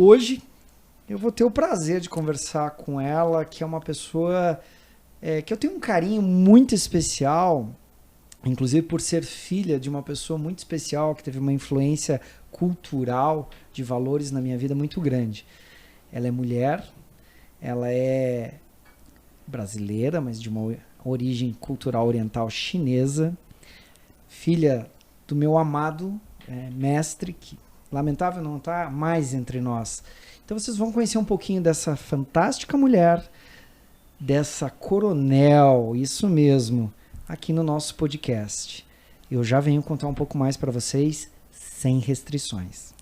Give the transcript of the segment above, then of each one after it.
Hoje eu vou ter o prazer de conversar com ela, que é uma pessoa que eu tenho um carinho muito especial, inclusive por ser filha de uma pessoa muito especial, que teve uma influência cultural de valores na minha vida muito grande. Ela é mulher, ela é brasileira, mas de uma origem cultural oriental chinesa, filha do meu amado mestre, que lamentável não está mais entre nós. Então vocês vão conhecer um pouquinho dessa fantástica mulher, dessa coronel, isso mesmo, aqui no nosso podcast. Eu já venho contar um pouco mais para vocês, sem restrições.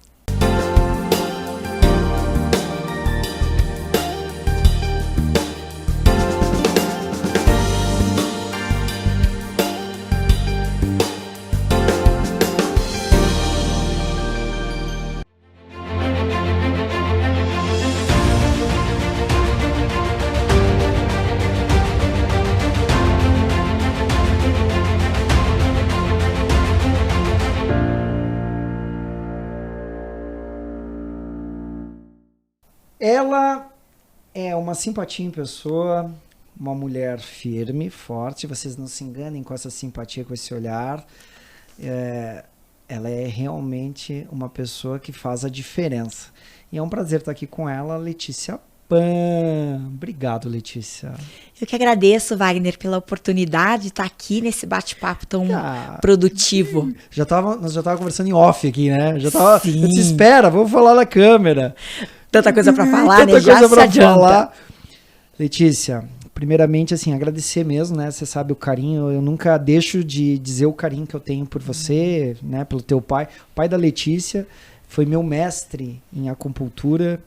Ela é uma simpatia em pessoa, uma mulher firme, forte. Vocês não se enganem com essa simpatia, com esse olhar. Ela é realmente uma pessoa que faz a diferença. E é um prazer estar aqui com ela, Letícia Pan. Obrigado, Letícia. Eu que agradeço, Wagner, pela oportunidade de estar aqui nesse bate-papo tão produtivo. Nós já estávamos conversando em off aqui, né? Sim. Eu te espera, vamos falar na câmera. Tanta coisa para falar, Tanta né? Já coisa se pra adianta. falar. Letícia, primeiramente, assim, agradecer mesmo, né? Você sabe o carinho, eu nunca deixo de dizer o carinho que eu tenho por você, né? Pelo teu pai. O pai da Letícia foi meu mestre em acupuntura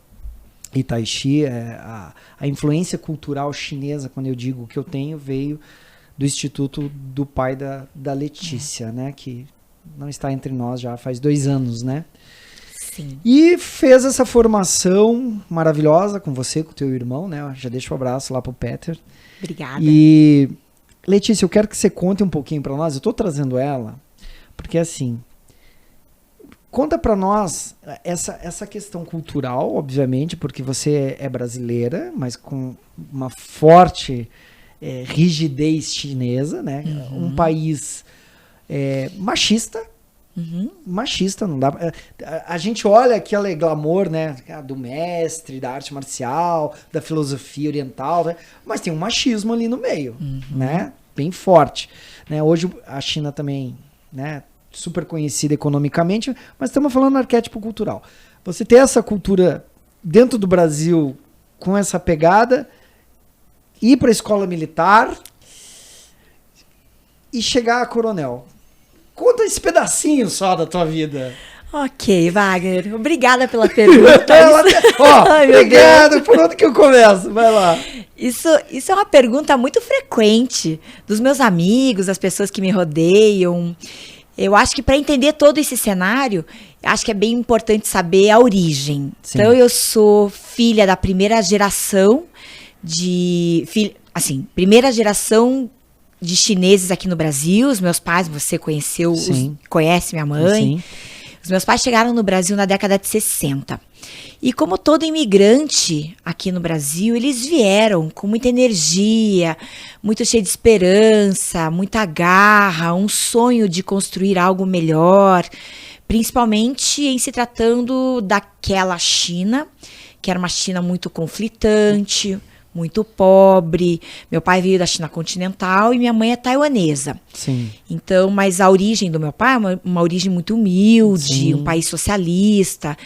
e tai chi. A influência cultural chinesa, quando eu digo que eu tenho, veio do instituto do pai da Letícia, né? Que não está entre nós já faz 2 anos, né? Sim. E fez essa formação maravilhosa com você, com o teu irmão, né? Já deixo um abraço lá pro Peter. Obrigada. E, Letícia, eu quero que você conte um pouquinho para nós. Eu tô trazendo ela, porque assim, conta para nós essa questão cultural, obviamente, porque você é brasileira, mas com uma forte rigidez chinesa, né? Uhum. Um país machista. Uhum. Machista, não dá. A gente olha aquele glamour, né? Do mestre, da arte marcial, da filosofia oriental, né? Mas tem um machismo ali no meio, né? Bem forte. Né? Hoje a China também, né? Super conhecida economicamente, mas estamos falando do arquétipo cultural. Você ter essa cultura dentro do Brasil com essa pegada, ir para a escola militar e chegar a coronel. Conta esse pedacinho só da tua vida. Ok, Wagner. Obrigada pela pergunta. Obrigado. Por onde que eu começo? Vai lá. Isso é uma pergunta muito frequente dos meus amigos, das pessoas que me rodeiam. Eu acho que para entender todo esse cenário, acho que é bem importante saber a origem. Sim. Então, eu sou filha da primeira geração primeira geração de chineses aqui no Brasil. Os meus pais, você conhece minha mãe. Sim. Os meus pais chegaram no Brasil na década de 60. E como todo imigrante aqui no Brasil, eles vieram com muita energia, muito cheio de esperança, muita garra, um sonho de construir algo melhor, principalmente em se tratando daquela China, que era uma China muito conflitante, muito pobre. Meu pai veio da China continental e minha mãe é taiwanesa. Sim. Então, mas a origem do meu pai é uma origem muito humilde, sim, um país socialista.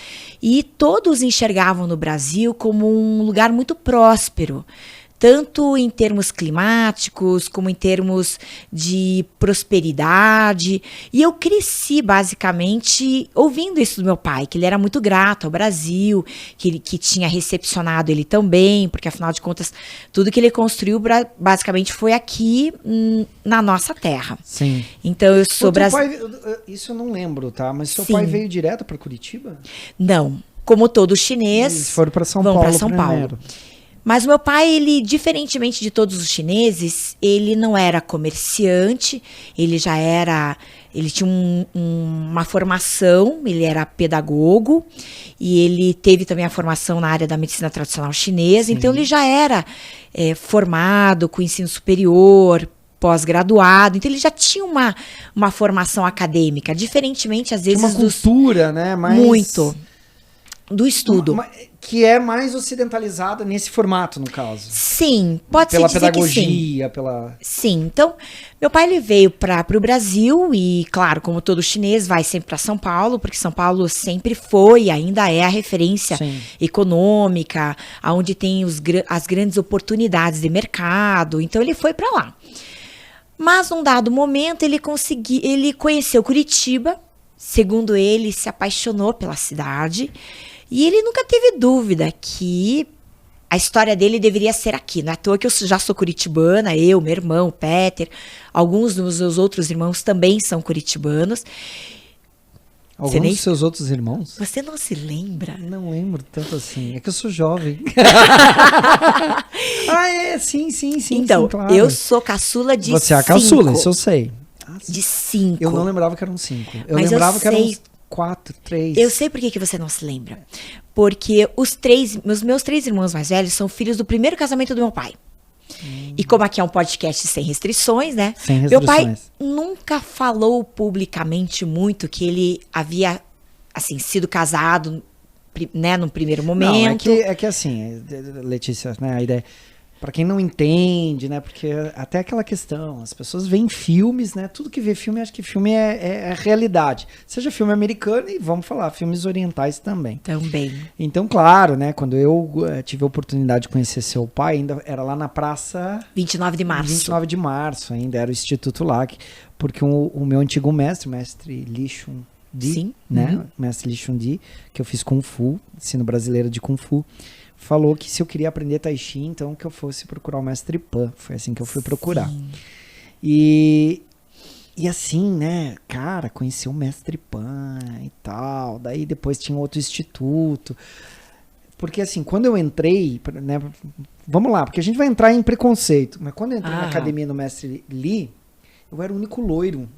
E todos enxergavam no Brasil como um lugar muito próspero, tanto em termos climáticos, como em termos de prosperidade. E eu cresci, basicamente, ouvindo isso do meu pai, que ele era muito grato ao Brasil, que tinha recepcionado ele tão bem, porque, afinal de contas, tudo que ele construiu, basicamente, foi aqui na nossa terra. Sim. Então, eu sou brasileiro. Isso eu não lembro, tá? Mas seu pai veio direto para Curitiba? Não. Como todo chinês, eles foram para São Paulo. Mas o meu pai, ele, diferentemente de todos os chineses, ele não era comerciante, ele já era Ele tinha uma formação, ele era pedagogo, e ele teve também a formação na área da medicina tradicional chinesa, então ele já era formado com ensino superior, pós-graduado, então ele já tinha uma formação acadêmica, diferentemente às vezes uma cultura, né? Mais... Muito. Do estudo. Que é mais ocidentalizada nesse formato, no caso. Sim, pode-se dizer pedagogia, que sim. Sim, então, meu pai ele veio para o Brasil e, claro, como todo chinês, vai sempre para São Paulo, porque São Paulo sempre foi e ainda é a referência econômica, onde tem as grandes oportunidades de mercado, então ele foi para lá. Mas, num dado momento, ele conheceu Curitiba, segundo ele, se apaixonou pela cidade, e ele nunca teve dúvida que a história dele deveria ser aqui. Não é à toa que eu já sou curitibana, eu, meu irmão, Peter, alguns dos meus outros irmãos também são curitibanos. Alguns dos seus outros irmãos? Você não se lembra? Não lembro tanto assim. É que eu sou jovem. Sim, então, sim, claro. Eu sou caçula de 5. Você é a caçula, isso eu sei. De 5. Eu não lembrava que eram 5. Eu lembrava que eram 4, 3. Eu sei por que você não se lembra. Porque os meus 3 irmãos mais velhos são filhos do primeiro casamento do meu pai. E como aqui é um podcast sem restrições, né? Sem restrições. Meu pai nunca falou publicamente muito que ele havia, assim, sido casado, né, no primeiro momento. Não, é que assim, Letícia, né, a ideia... Pra quem não entende, né? Porque até aquela questão, as pessoas veem filmes, né? Tudo que vê filme, acho que filme é realidade. Seja filme americano e, vamos falar, filmes orientais também. Também. Então, claro, né? Quando eu tive a oportunidade de conhecer seu pai, ainda era lá na praça... 29 de março. 29 de março, ainda era o instituto lá. Porque o meu antigo mestre, o mestre Li Chun Di, né? Mestre Li Chun Di, que eu fiz Kung Fu, ensino brasileiro de Kung Fu, falou que se eu queria aprender Tai Chi, então que eu fosse procurar o mestre Pan. Foi assim que eu fui procurar. E assim, né, cara, conheci o mestre Pan e tal. Daí depois tinha outro instituto. Porque assim, quando eu entrei, né, vamos lá, porque a gente vai entrar em preconceito. Mas quando eu entrei na academia do mestre Li, eu era o único loiro.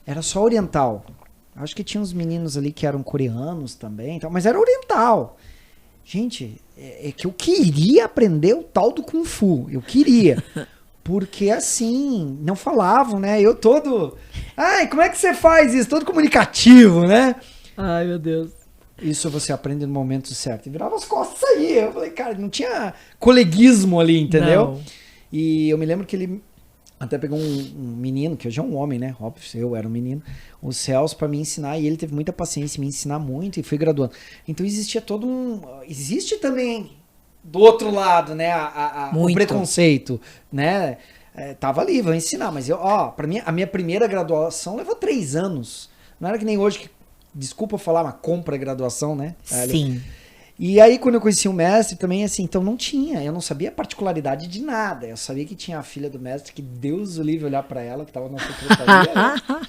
Era só oriental. Acho que tinha uns meninos ali que eram coreanos também, mas era oriental. Gente, é que eu queria aprender o tal do Kung Fu. Eu queria. Porque assim, não falavam, né? Eu todo... Ai, como é que você faz isso? Todo comunicativo, né? Ai, meu Deus. Isso você aprende no momento certo. E virava as costas aí. Eu falei, cara, não tinha coleguismo ali, entendeu? Não. E eu me lembro que ele até pegou um menino, que hoje é um homem, né? Óbvio, eu era um menino. O Celso, para me ensinar, e ele teve muita paciência em me ensinar muito e fui graduando. Então existia todo existe também do outro lado, né? O preconceito, né? Tava ali, vou ensinar, mas para mim, a minha primeira graduação levou 3 anos. Não era que nem hoje, que, desculpa falar, uma compra graduação, né? Sim. E aí, quando eu conheci o mestre, também assim, então não tinha, eu não sabia a particularidade de nada. Eu sabia que tinha a filha do mestre, que Deus o livre olhar para ela, que tava na secretaria, né?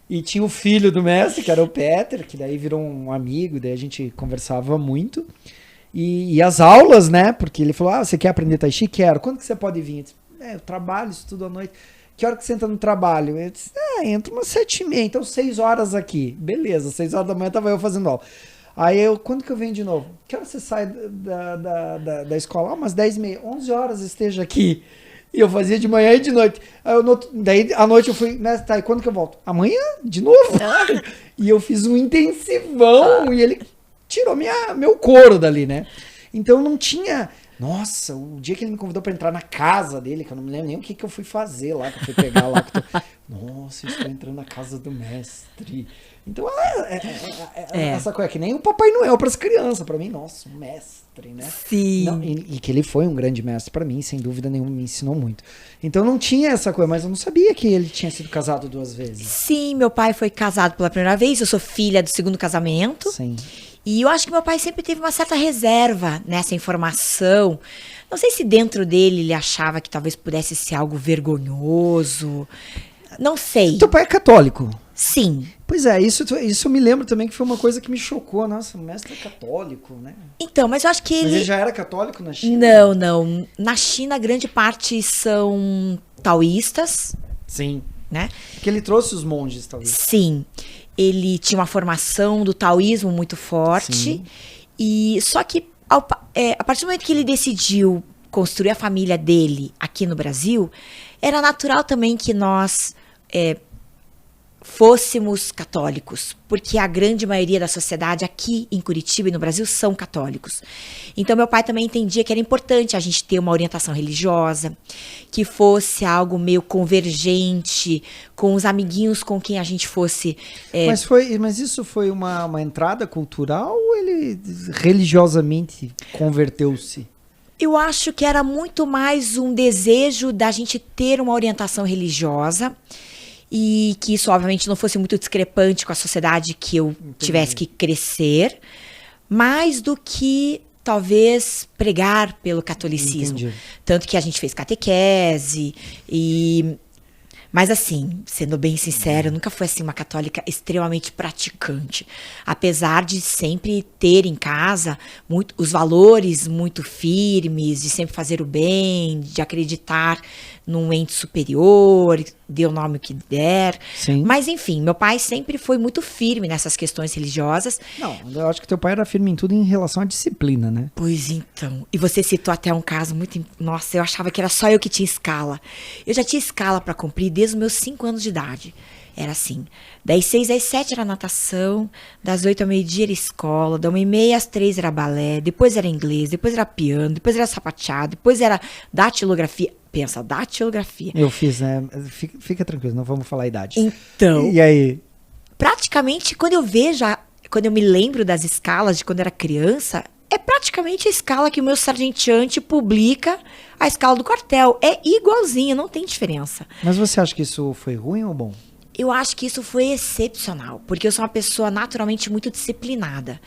E tinha o filho do mestre, que era o Peter, que daí virou um amigo, daí a gente conversava muito. E as aulas, né? Porque ele falou, você quer aprender Tai Chi? Quero. Quando que você pode vir? Eu disse, eu trabalho, estudo à noite. Que hora que você entra no trabalho? Eu disse, entro umas 7h30, então 6 horas aqui. Beleza, 6 horas da manhã tava eu fazendo aula. Aí quando que eu venho de novo? Que hora você sai da escola? Umas 10h30, 11 horas esteja aqui. E eu fazia de manhã e de noite. Aí daí à noite eu fui, né, tá, e quando que eu volto? Amanhã? De novo? E eu fiz um intensivão e ele tirou meu couro dali, né? Então não tinha... Nossa, o dia que ele me convidou pra entrar na casa dele, que eu não me lembro nem o que eu fui fazer lá, que eu fui pegar lá. Nossa, eu estou entrando na casa do mestre. Então, essa coisa que nem o Papai Noel para as crianças. Para mim, nossa, um mestre, né? Sim. Não, e que ele foi um grande mestre para mim, sem dúvida nenhuma, me ensinou muito. Então não tinha essa coisa, mas eu não sabia que ele tinha sido casado 2 vezes. Sim, meu pai foi casado pela primeira vez, eu sou filha do segundo casamento. Sim. E eu acho que meu pai sempre teve uma certa reserva nessa informação. Não sei se dentro dele ele achava que talvez pudesse ser algo vergonhoso. Não sei. Teu pai é católico? Sim. Pois é, isso eu me lembro também que foi uma coisa que me chocou. Nossa, o mestre é católico, né? Então, mas eu acho que Mas ele já era católico na China? Não. Na China, grande parte são taoístas. Sim. né? Porque ele trouxe os monges, talvez. Sim. Ele tinha uma formação do taoísmo muito forte. Sim. E só que a partir do momento que ele decidiu construir a família dele aqui no Brasil, era natural também que nós fôssemos católicos, porque a grande maioria da sociedade aqui em Curitiba e no Brasil são católicos. Então, meu pai também entendia que era importante a gente ter uma orientação religiosa, que fosse algo meio convergente, com os amiguinhos com quem a gente fosse... Mas isso foi uma entrada cultural ou ele religiosamente converteu-se? Eu acho que era muito mais um desejo da gente ter uma orientação religiosa, e que isso, obviamente, não fosse muito discrepante com a sociedade que eu tivesse que crescer, mais do que, talvez, pregar pelo catolicismo. Entendi. Tanto que a gente fez catequese Mas assim, sendo bem sincera, eu nunca fui assim uma católica extremamente praticante. Apesar de sempre ter em casa os valores muito firmes, de sempre fazer o bem, de acreditar num ente superior, dê o nome que der. Sim. Mas enfim, meu pai sempre foi muito firme nessas questões religiosas. Não, eu acho que teu pai era firme em tudo em relação à disciplina, né? Pois então. E você citou até um caso muito... Nossa, eu achava que era só eu que tinha escala. Eu já tinha escala para cumprir desde os meus 5 anos de idade. Era assim, das 6 às 7 era natação, das 8 ao meio-dia era escola, da 1h30 às 3 era balé, depois era inglês, depois era piano, depois era sapateado, depois era datilografia. Pensa, datilografia. Eu fiz, né? Fica tranquilo, não vamos falar a idade. Então... E aí? Praticamente, quando eu me lembro das escalas de quando eu era criança, é praticamente a escala que o meu sargenteante publica, a escala do quartel. É igualzinha, não tem diferença. Mas você acha que isso foi ruim ou bom? Eu acho que isso foi excepcional, porque eu sou uma pessoa naturalmente muito disciplinada.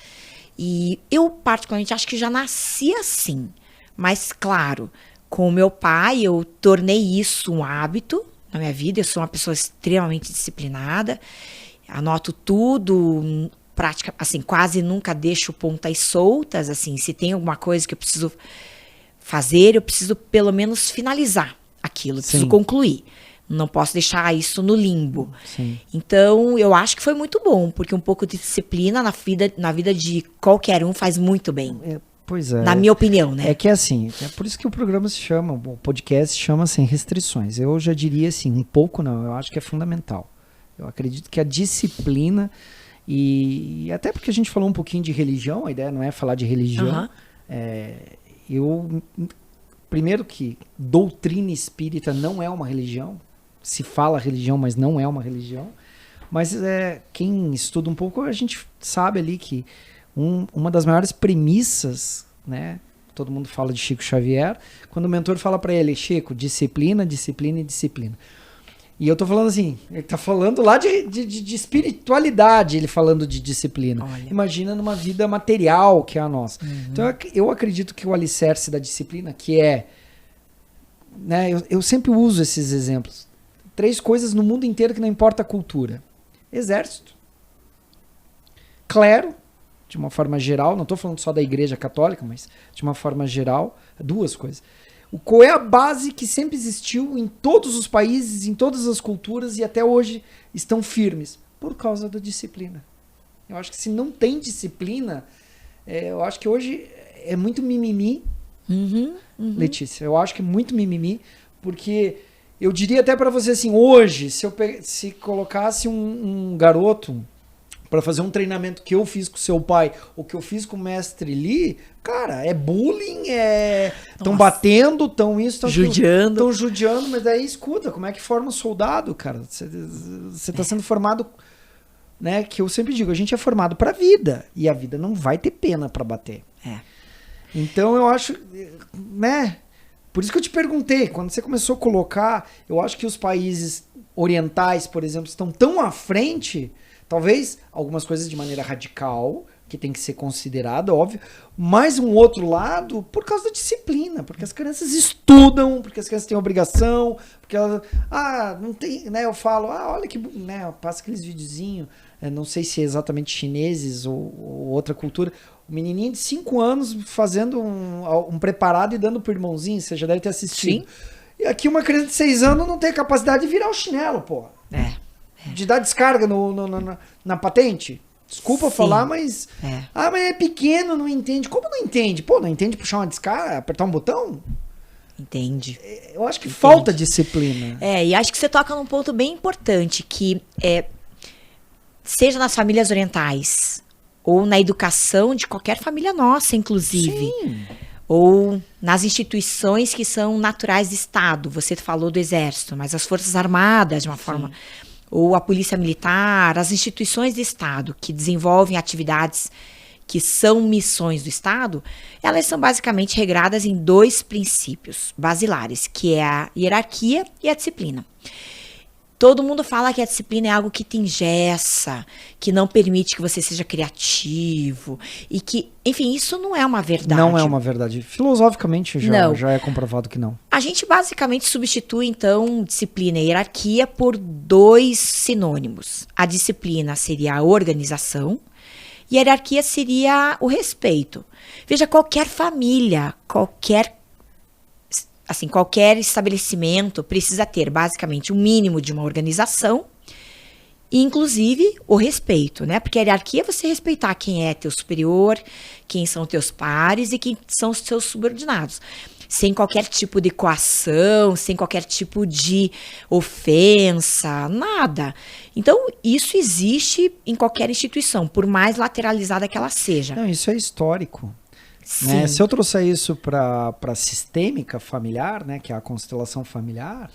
E eu, particularmente, acho que já nasci assim. Mas, claro, com o meu pai, eu tornei isso um hábito na minha vida. Eu sou uma pessoa extremamente disciplinada. Anoto tudo, assim, quase nunca deixo pontas soltas. Assim, se tem alguma coisa que eu preciso fazer, eu preciso pelo menos finalizar aquilo, eu preciso concluir. Não posso deixar isso no limbo. Sim. Então, eu acho que foi muito bom, porque um pouco de disciplina na vida de qualquer um faz muito bem. Pois é. Na minha opinião, né? É que assim, é por isso que o programa se chama, o podcast se chama Sem Restrições. Eu já diria assim, um pouco não, eu acho que é fundamental. Eu acredito que a disciplina, e até porque a gente falou um pouquinho de religião, a ideia não é falar de religião. Primeiro que doutrina espírita não é uma religião. Se fala religião, mas não é uma religião. Mas quem estuda um pouco, a gente sabe ali que uma das maiores premissas, né? Todo mundo fala de Chico Xavier, quando o mentor fala para ele, Chico, disciplina, disciplina e disciplina. E eu tô falando assim, ele tá falando lá de espiritualidade, ele falando de disciplina. Olha. Imagina numa vida material que é a nossa. Então eu acredito que o alicerce da disciplina, que é, né, eu sempre uso esses exemplos. 3 coisas no mundo inteiro que não importa a cultura. Exército. Clero, de uma forma geral, não tô falando só da igreja católica, mas de uma forma geral, 2 coisas. Qual é a base que sempre existiu em todos os países, em todas as culturas e até hoje estão firmes? Por causa da disciplina. Eu acho que se não tem disciplina, eu acho que hoje é muito mimimi, Letícia. Eu acho que é muito mimimi, porque eu diria até para você assim, hoje, se colocasse um garoto para fazer um treinamento que eu fiz com seu pai, ou que eu fiz com o mestre Lee, cara, é bullying, estão batendo, estão isso, estão judiando. Estão judiando, mas daí escuta, como é que forma um soldado, cara? Você tá sendo formado, né? Que eu sempre digo, a gente é formado pra vida, e a vida não vai ter pena pra bater. Então eu acho, né? Por isso que eu te perguntei, quando você começou a colocar, eu acho que os países orientais, por exemplo, estão tão à frente. Talvez algumas coisas de maneira radical, que tem que ser considerado, óbvio, mas um outro lado, por causa da disciplina, porque as crianças estudam, porque as crianças têm obrigação, porque elas, não tem, né, eu falo, olha que, né, eu passo aqueles videozinhos, não sei se é exatamente chineses ou outra cultura, o menininho de 5 anos fazendo um preparado e dando pro irmãozinho, você já deve ter assistido. Sim. E aqui uma criança de 6 anos não tem capacidade de virar o chinelo, pô. De dar descarga na patente. Desculpa falar, mas... mas é pequeno, não entende. Como não entende? Pô, não entende puxar uma descarga, apertar um botão? Entende. Eu acho que falta disciplina. E acho que você toca num ponto bem importante, que seja nas famílias orientais, ou na educação de qualquer família nossa, inclusive. Sim. Ou nas instituições que são naturais de Estado. Você falou do Exército, mas as Forças Armadas, de uma forma... Ou a Polícia Militar, as instituições de Estado que desenvolvem atividades que são missões do Estado, elas são basicamente regradas em 2 princípios basilares, que é a hierarquia e a disciplina. Todo mundo fala que a disciplina é algo que te engessa, que não permite que você seja criativo, e que, enfim, isso não é uma verdade. Não é uma verdade. Filosoficamente já é comprovado que não. A gente basicamente substitui, então, disciplina e hierarquia por 2 sinônimos. A disciplina seria a organização, e a hierarquia seria o respeito. Veja, qualquer família, qualquer estabelecimento precisa ter basicamente o mínimo de uma organização e, inclusive, o respeito, né? Porque a hierarquia é você respeitar quem é teu superior, quem são teus pares e quem são os seus subordinados. Sem qualquer tipo de coação, sem qualquer tipo de ofensa, nada. Então, isso existe em qualquer instituição, por mais lateralizada que ela seja. Não, isso é histórico. Né? Se eu trouxer isso para a sistêmica familiar, né, que é a constelação familiar,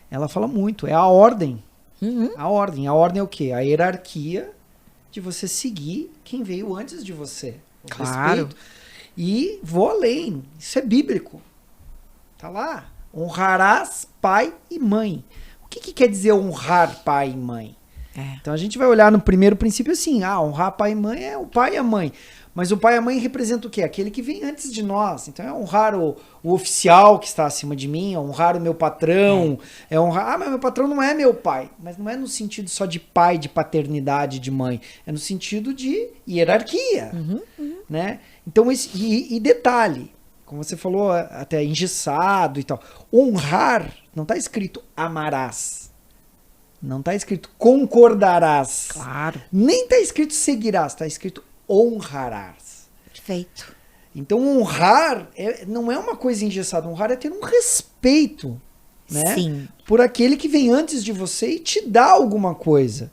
ela fala muito, é a ordem. A ordem é o quê? A hierarquia de você seguir quem veio antes de você. Claro. Respeito. E vou além, isso é bíblico. Tá lá, honrarás pai e mãe. O que quer dizer honrar pai e mãe? Então a gente vai olhar no primeiro princípio assim, honrar pai e mãe é o pai e a mãe. Mas o pai e a mãe representam o quê? Aquele que vem antes de nós. Então é honrar o oficial que está acima de mim, é honrar o meu patrão, é honrar... mas meu patrão não é meu pai. Mas não é no sentido só de pai, de paternidade, de mãe. É no sentido de hierarquia. Né? Então, e detalhe, como você falou, até engessado e tal. Honrar, não está escrito amarás. Não está escrito concordarás. Claro. Nem está escrito seguirás, está escrito honrarás. Perfeito. Então honrar não é uma coisa engessada, honrar é ter um respeito, né? Sim. Por aquele que vem antes de você e te dá alguma coisa.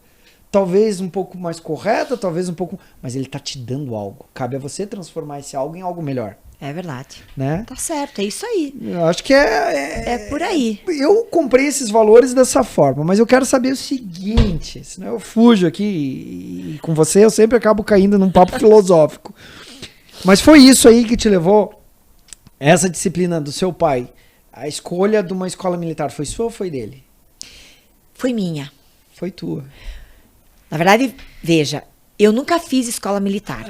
Talvez um pouco mais correta, talvez um pouco... Mas ele está te dando algo. Cabe a você transformar esse algo em algo melhor. É verdade. Né? Tá certo, é isso aí. Eu acho que é por aí. Eu comprei esses valores dessa forma, mas eu quero saber o seguinte, senão eu fujo aqui e com você eu sempre acabo caindo num papo filosófico. Mas foi isso aí que te levou, essa disciplina do seu pai, a escolha de uma escola militar, foi sua ou foi dele? Foi minha. Foi tua. Na verdade, veja, eu nunca fiz escola militar.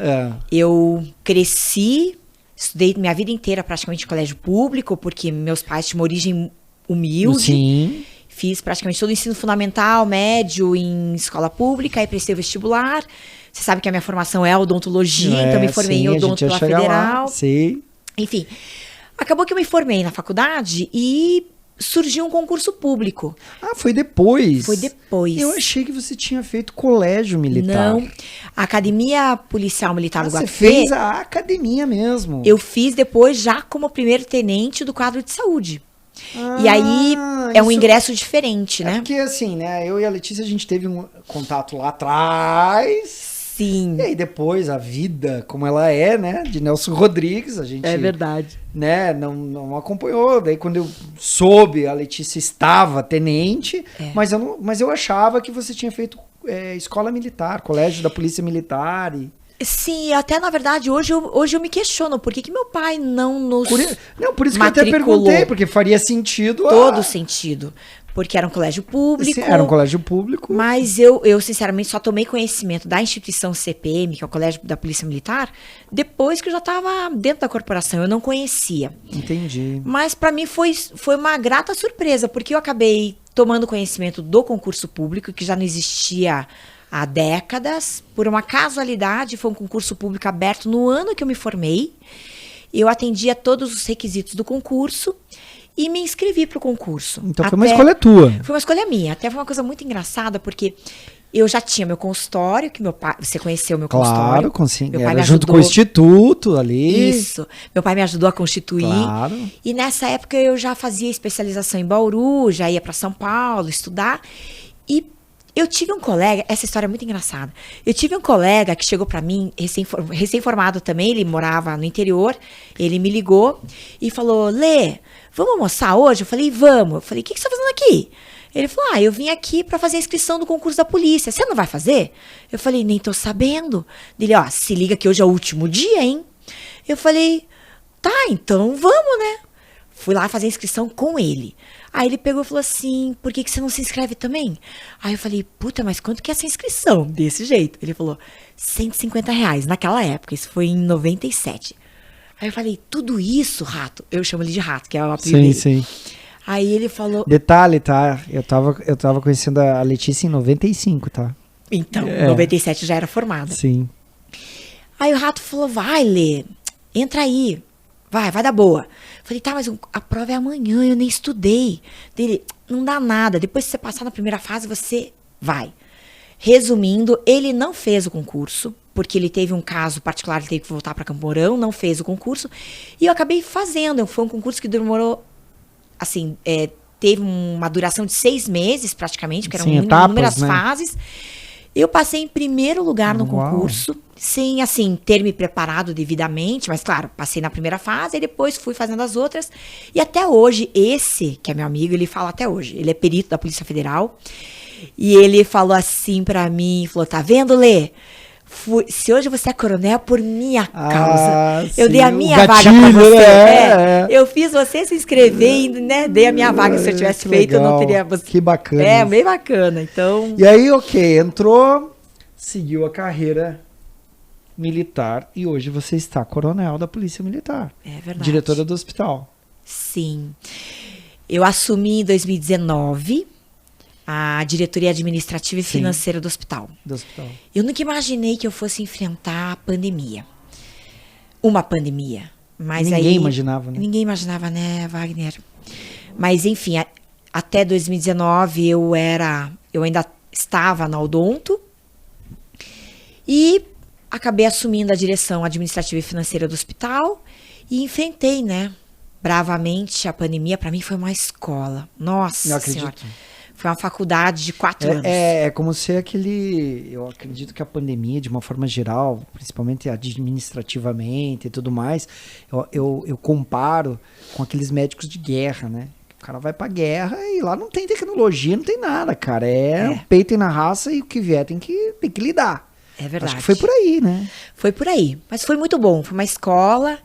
Eu cresci... Estudei minha vida inteira praticamente em colégio público, porque meus pais tinham uma origem humilde. Sim. Fiz praticamente todo o ensino fundamental, médio, em escola pública, aí prestei o vestibular. Você sabe que a minha formação é odontologia, então me formei em odonto pela Federal. Sim. Enfim, acabou que eu me formei na faculdade e surgiu um concurso público. Foi depois? Foi depois. Eu achei que você tinha feito colégio militar. Não. A Academia Policial Militar do Guatapé... Você fez a academia mesmo. Eu fiz depois já como primeiro-tenente do quadro de saúde. E aí é um ingresso diferente, né? Porque assim, né? Eu e a Letícia, a gente teve um contato lá atrás... Sim. E aí depois a vida, como ela é, né, de Nelson Rodrigues, a gente... É verdade. Né, não acompanhou. Daí quando eu soube, a Letícia estava tenente, mas eu achava que você tinha feito escola militar, colégio da Polícia Militar e... Sim, até na verdade hoje eu me questiono por que meu pai não nos por isso que eu matriculou. até perguntei, porque faria sentido. Todo sentido. Porque era um colégio público. Sim, era um colégio público. Mas eu, sinceramente, só tomei conhecimento da instituição CPM, que é o Colégio da Polícia Militar, depois que eu já estava dentro da corporação. Eu não conhecia. Entendi. Mas para mim foi uma grata surpresa, porque eu acabei tomando conhecimento do concurso público, que já não existia há décadas. Por uma casualidade, foi um concurso público aberto no ano que eu me formei. Eu atendia todos os requisitos do concurso. e me inscrevi para o concurso. Então foi uma escolha tua. Foi uma escolha minha. Até foi uma coisa muito engraçada, porque eu já tinha meu consultório, que meu pai... Você conheceu meu consultório? Claro, meu pai era junto com o instituto ali. Isso. Meu pai me ajudou a constituir. Claro. E nessa época eu já fazia especialização em Bauru, já ia para São Paulo estudar. E eu tive um colega, essa história é muito engraçada. Eu tive um colega que chegou para mim, recém-formado também, ele morava no interior. Ele me ligou e falou: Lê, vamos almoçar hoje? Eu falei: vamos. Eu falei: o que você está fazendo aqui? Ele falou: eu vim aqui para fazer a inscrição do concurso da polícia. Você não vai fazer? Eu falei: nem tô sabendo. Ele: se liga que hoje é o último dia, hein? Eu falei: tá, então vamos, né? Fui lá fazer a inscrição com ele. Aí ele pegou e falou assim: por que você não se inscreve também? Aí eu falei: puta, mas quanto que é essa inscrição? Desse jeito. Ele falou: R$150 naquela época. Isso foi em 97. Aí eu falei: tudo isso, Rato? Eu chamo ele de Rato, que é o apelido dele. Sim. Aí ele falou... Detalhe, tá? Eu tava conhecendo a Letícia em 95, tá? Então, 97 já era formada. Sim. Aí o Rato falou: vai, Lê, entra aí. Vai dar boa. Falei: tá, mas a prova é amanhã, eu nem estudei. Dele: não dá nada, depois que você passar na primeira fase, você vai. Resumindo, ele não fez o concurso, porque ele teve um caso particular, ele teve que voltar para Campo Mourão, não fez o concurso. E eu acabei fazendo, foi um concurso que demorou... assim, teve uma duração de 6 meses, praticamente, porque eram inúmeras fases. Eu passei em primeiro lugar no concurso, sem, assim, ter me preparado devidamente, mas, claro, passei na primeira fase e depois fui fazendo as outras. E até hoje, esse, que é meu amigo, ele fala até hoje, ele é perito da Polícia Federal, e ele falou assim pra mim, falou: tá vendo, Lê? Se hoje você é coronel, é por minha causa. Eu dei a minha vaga pra você. Eu fiz você se inscrever e, né, dei a minha vaga. Se eu tivesse feito, eu não teria... Que bacana. Bem bacana. Então... E aí, entrou, seguiu a carreira militar e hoje você está coronel da Polícia Militar. É verdade. Diretora do hospital. Sim. Eu assumi em 2019... a diretoria administrativa e financeira do hospital. Eu nunca imaginei que eu fosse enfrentar a pandemia. Uma pandemia. Mas ninguém imaginava, né? Ninguém imaginava, né, Wagner? Mas, enfim, até 2019 eu ainda estava na Odonto e acabei assumindo a direção administrativa e financeira do hospital e enfrentei, né, bravamente a pandemia. Para mim foi uma escola. Nossa Senhora. Foi uma faculdade de 4 anos. É como se eu acredito que a pandemia, de uma forma geral, principalmente administrativamente e tudo mais, eu comparo com aqueles médicos de guerra, né? O cara vai pra guerra e lá não tem tecnologia, não tem nada, cara. É peito na raça e o que vier tem que lidar. É verdade. Acho que foi por aí, né? Foi por aí. Mas foi muito bom. Foi uma escola.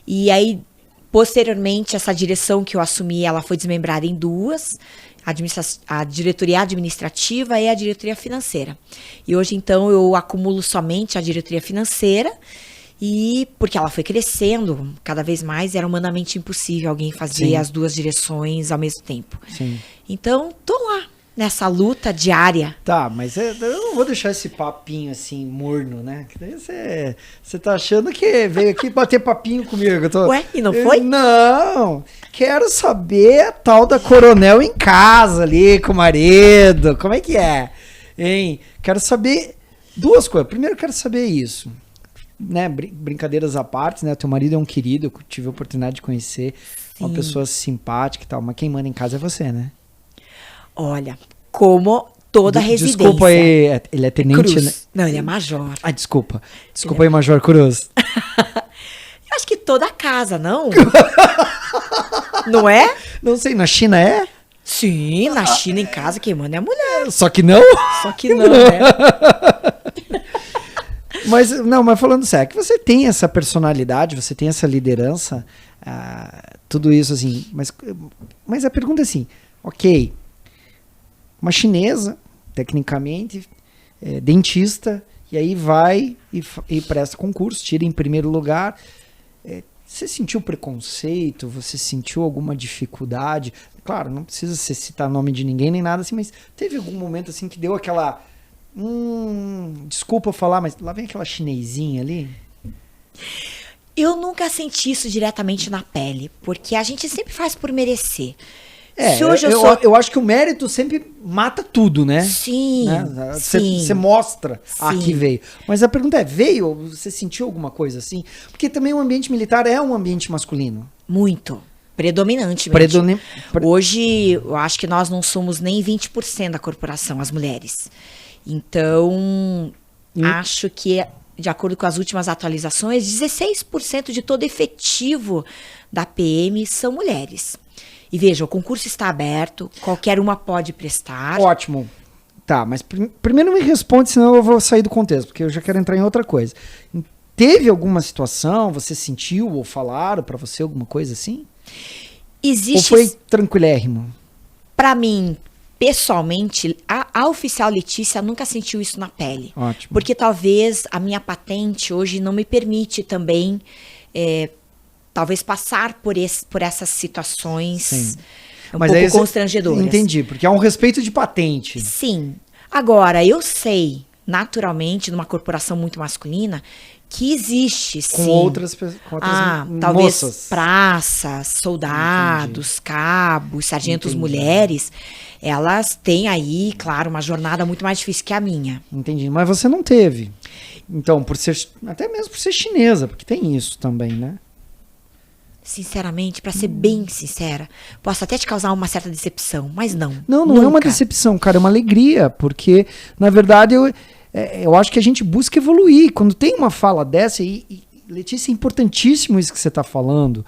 E aí, posteriormente, essa direção que eu assumi, ela foi desmembrada em 2. A diretoria administrativa e a diretoria financeira. E hoje, então, eu acumulo somente a diretoria financeira, e porque ela foi crescendo cada vez mais, era humanamente impossível alguém fazer as 2 direções ao mesmo tempo. Sim. Então, tô lá, nessa luta diária. Tá, mas eu não vou deixar esse papinho assim, morno, né? Que daí você tá achando que veio aqui bater papinho comigo. Ué, e não foi? Não, quero saber a tal da coronel em casa ali, com o marido, como é que é? Hein? Quero saber 2 coisas. Primeiro, quero saber isso, né? Brincadeiras à parte, né? Teu marido é um querido, eu tive a oportunidade de conhecer, uma pessoa simpática e tal, mas quem manda em casa é você, né? Olha, como toda residência. Desculpa aí, ele é tenente, Cruz. né? Não, ele é major. Desculpa. Desculpa aí, Major Cruz. Eu acho que toda casa, não? Não é? Não sei, na China é? Sim, na China, em casa, quem manda é a mulher. Só que não? Só que não, né? Mas falando sério, que você tem essa personalidade, você tem essa liderança, tudo isso assim, mas a pergunta é assim, ok, uma chinesa, tecnicamente, dentista, e aí vai e presta concurso, tira em primeiro lugar. Você sentiu preconceito? Você sentiu alguma dificuldade? Claro, não precisa citar nome de ninguém nem nada assim, mas teve algum momento assim que deu aquela... desculpa falar, mas lá vem aquela chinesinha ali? Eu nunca senti isso diretamente na pele, porque a gente sempre faz por merecer. Se hoje eu acho que o mérito sempre mata tudo, né? Sim. Você mostra que veio. Mas a pergunta é, veio? Você sentiu alguma coisa assim? Porque também o ambiente militar é um ambiente masculino. Muito. Predominantemente. Hoje, eu acho que nós não somos nem 20% da corporação, as mulheres. Então, acho que, de acordo com as últimas atualizações, 16% de todo efetivo da PM são mulheres. E veja, o concurso está aberto, qualquer uma pode prestar. Ótimo. Tá, mas primeiro me responde, senão eu vou sair do contexto, porque eu já quero entrar em outra coisa. Teve alguma situação, você sentiu ou falaram pra você alguma coisa assim? Existe. Ou foi tranquilérrimo? Pra mim, pessoalmente, a oficial Letícia nunca sentiu isso na pele. Ótimo. Porque talvez a minha patente hoje não me permite também... talvez passar por essas situações pouco constrangedoras. Entendi, porque há um respeito de patente. Sim. Agora, eu sei, naturalmente, numa corporação muito masculina, que existe, sim. Com outras talvez moças. Praças, soldados, cabos, sargentos mulheres, elas têm aí, claro, uma jornada muito mais difícil que a minha. Entendi, mas você não teve. Então, até mesmo por ser chinesa, porque tem isso também, né? Sinceramente, pra ser bem sincera, posso até te causar uma certa decepção, mas não. Não é uma decepção, cara, é uma alegria, porque, na verdade, eu acho que a gente busca evoluir. Quando tem uma fala dessa, e Letícia, é importantíssimo isso que você tá falando,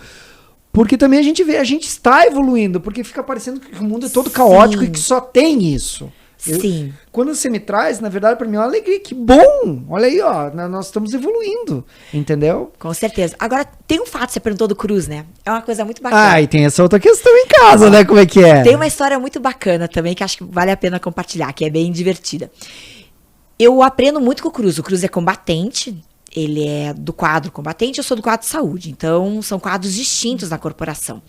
porque também a gente está evoluindo, porque fica parecendo que o mundo é todo caótico e que só tem isso. Sim. Quando você me traz, na verdade, pra mim é uma alegria. Que bom! Olha aí, ó, nós estamos evoluindo, entendeu? Com certeza. Agora, tem um fato, você perguntou do Cruz, né? É uma coisa muito bacana. E tem essa outra questão em casa, né? Como é que é? Tem uma história muito bacana também, que acho que vale a pena compartilhar, que é bem divertida. Eu aprendo muito com o Cruz. O Cruz é combatente, ele é do quadro combatente, eu sou do quadro de saúde. Então, são quadros distintos na corporação.